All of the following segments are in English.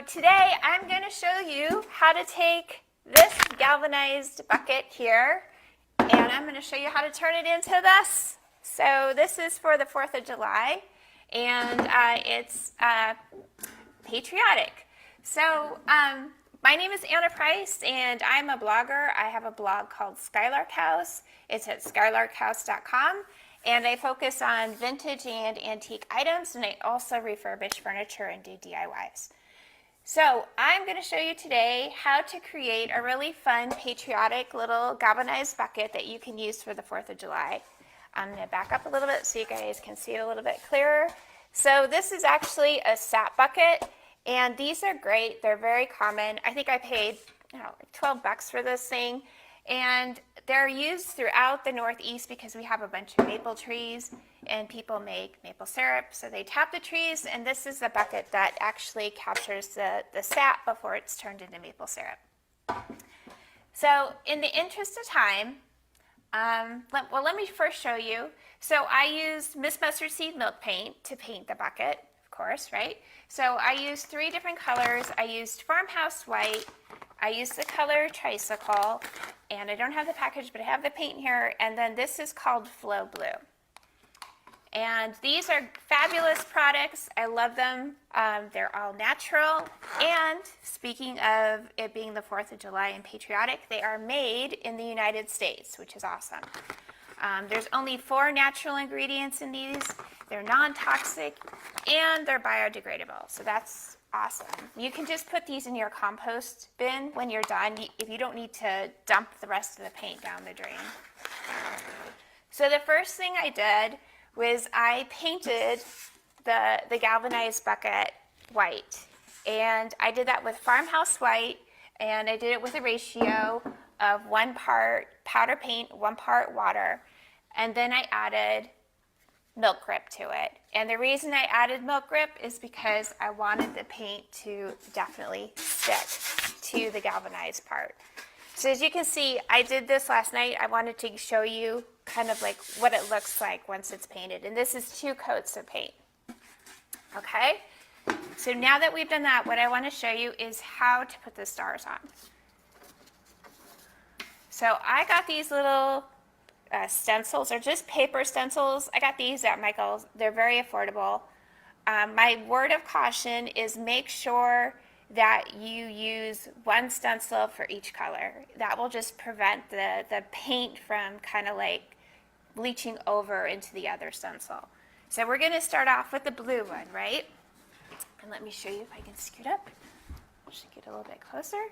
today I'm going to show you how to take this galvanized bucket here and I'm going to show you how to turn it into this. So this is for the 4th of July and it's Patriotic. So my name is Anna Price and I'm a blogger. I have a blog called Skylark House. It's at skylarkhouse.com. And I focus on vintage and antique items, and I also refurbish furniture and do DIYs. So I'm going to show you today how to create a really fun, patriotic little galvanized bucket that you can use for the 4th of July. I'm going to back up a little bit so you guys can see it a little bit clearer. So this is actually a sap bucket, and these are great. They're very common. I think I paid like $12 for this thing. And they're used throughout the Northeast because we have a bunch of maple trees and people make maple syrup. So they tap the trees, and this is the bucket that actually captures the sap before it's turned into maple syrup. So in the interest of time, let me first show you. So I used Miss Mustard Seed Milk Paint to paint the bucket, of course, right? So I used 3 different colors. I used Farmhouse White, I used the color Tricycle, and I don't have the package, but I have the paint here, and then this is called Flow Blue. And these are fabulous products. I love them. They're all natural, and speaking of it being the 4th of July and patriotic, they are made in the United States, which is awesome. There's only 4 natural ingredients in these. They're non-toxic, and they're biodegradable, so that's awesome. You can just put these in your compost bin when you're done if you don't need to dump the rest of the paint down the drain. So the first thing I did was I painted the galvanized bucket white, and I did that with Farmhouse White, and I did it with a ratio of 1 part powder paint, 1 part water, and then I added milk grip to it. And the reason I added milk grip is because I wanted the paint to definitely stick to the galvanized part. So as you can see, I did this last night. I wanted to show you kind of like what it looks like once it's painted. And this is 2 coats of paint. Okay? So now that we've done that, what I want to show you is how to put the stars on. So I got these little stencils, or just paper stencils. I got these at Michael's. They're very affordable. My word of caution is make sure that you use 1 stencil for each color. That will just prevent the paint from kind of like bleaching over into the other stencil. So we're going to start off with the blue one, right? And let me show you if I can scoot up. Should get a little bit closer.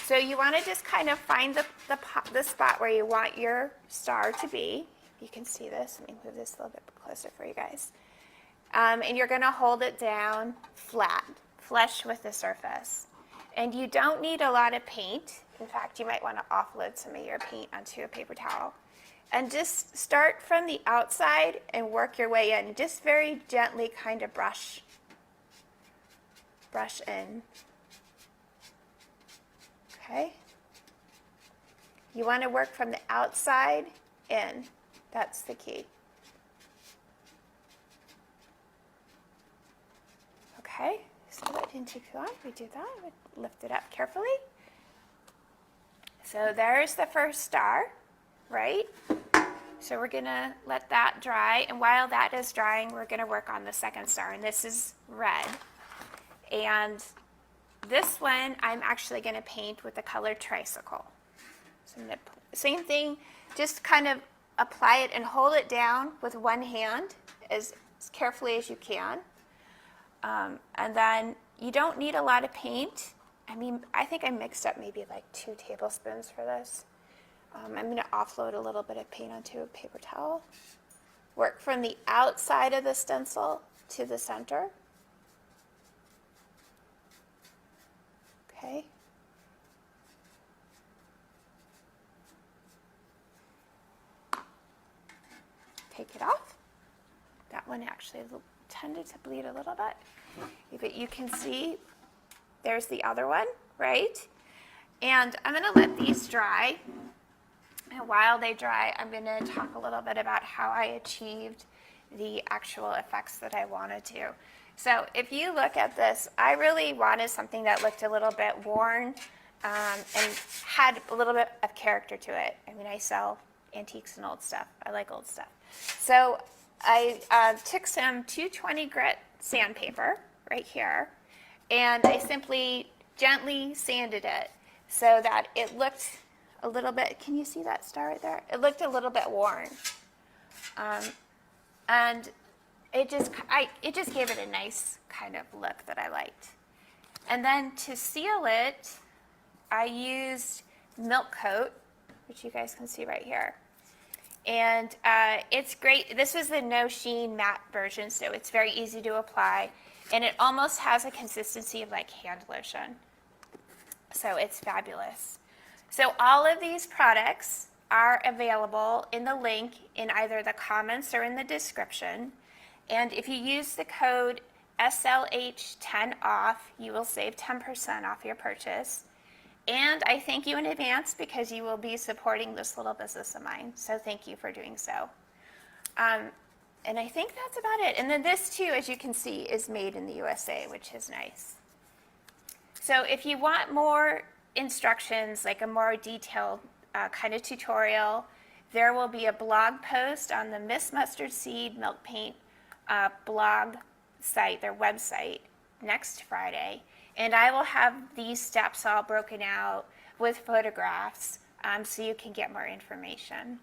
So you want to just kind of find the spot where you want your star to be. You can see this. Let me move this a little bit closer for you guys. And you're going to hold it down flat, flush with the surface. And you don't need a lot of paint. In fact, you might want to offload some of your paint onto a paper towel. And just start from the outside and work your way in. Just very gently kind of brush in. Okay. You want to work from the outside in. That's the key. Okay, so that didn't take too long. We do that. We lift it up carefully. So there's the first star, right? So we're going to let that dry. And while that is drying, we're going to work on the second star. And this is red. And this one, I'm actually going to paint with the color Tricycle. So I'm going to, same thing, just kind of apply it and hold it down with 1 hand as carefully as you can. And then you don't need a lot of paint. I mean, I think I mixed up maybe like 2 tablespoons for this. I'm going to offload a little bit of paint onto a paper towel. Work from the outside of the stencil to the center. Okay. Take it off. That one actually tended to bleed a little bit. But you can see there's the other one, right? And I'm going to let these dry. And while they dry, I'm going to talk a little bit about how I achieved the actual effects that I wanted to. So if you look at this, I really wanted something that looked a little bit worn and had a little bit of character to it. I mean, I sell antiques and old stuff. I like old stuff. So I took some 220 grit sandpaper right here, and I simply gently sanded it so that it looked a little bit, can you see that star right there? It looked a little bit worn. And it just gave it a nice kind of look that I liked. And then to seal it, I used Milk Coat, which you guys can see right here. And it's great. This is the no sheen matte version, so it's very easy to apply. And it almost has a consistency of like hand lotion. So it's fabulous. So all of these products are available in the link in either the comments or in the description. And if you use the code SLH10OFF, you will save 10% off your purchase. And I thank you in advance because you will be supporting this little business of mine. So thank you for doing so. And I think that's about it. And then this too, as you can see, is made in the USA, which is nice. So if you want more instructions, like a more detailed kind of tutorial, there will be a blog post on the Miss Mustard Seed Milk Paint blog site, their website, next Friday. And I will have these steps all broken out with photographs so you can get more information.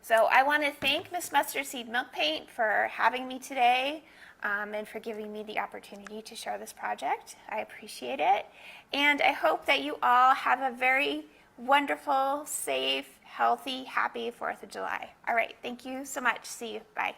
So I want to thank Miss Mustard Seed Milk Paint for having me today and for giving me the opportunity to share this project. I appreciate it. And I hope that you all have a very wonderful, safe, healthy, happy 4th of July. All right, thank you so much. See you. Bye.